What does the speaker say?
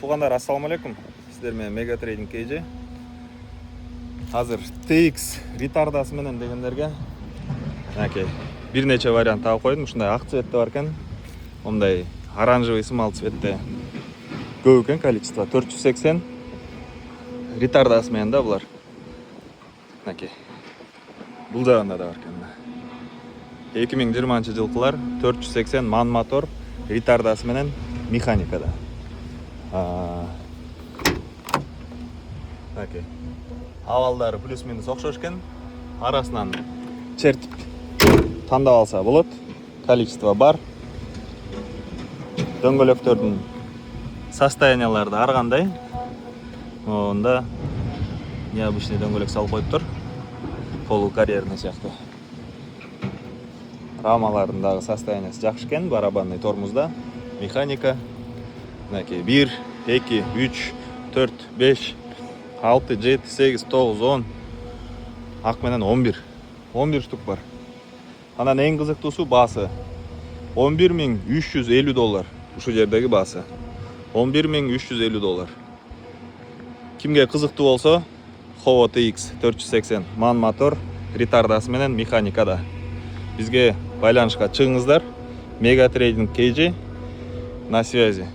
Туғандар, ассаламу алейкум. Сіздер мен Mega Trading KG. Hazır TX ретардасы менен дегендерге бир нече вариант алып койдум. Ушундай ак цветте бар экен. Мындай оранжевый сымал цветте көп экен количество 480 ретардасы менен да булар. Бул жагында да бар экен. 2020-жылкылар 480 ман мотор ретардасы менен механикада. Авалдары плюс-минус окшош экен. Арасынан чертип тандап алса болот. Количество бар. Дөңгөлөктөрдүн состояниялары да ар кандай. Онда необычный дөңгөлөк салып коюптур. Полукарьерный сыяктуу. Рамаларындагы состояниясы жакшы экен. Барабанный тормозда. Механика. 1, 2, 3, 4, 5, 6, 7, 8, 9, 10. Ак менен 11. 11 штук бар. Анан эң кызыктуусу баасы. $11.350. Ушу жердеги баасы. $11.350. Кимге кызыктуу болсо, Howo TX 480 ман мотор ретардасы менен механикада. Бизге байланышка чыгыңыздар. Mega Trading KG на связи.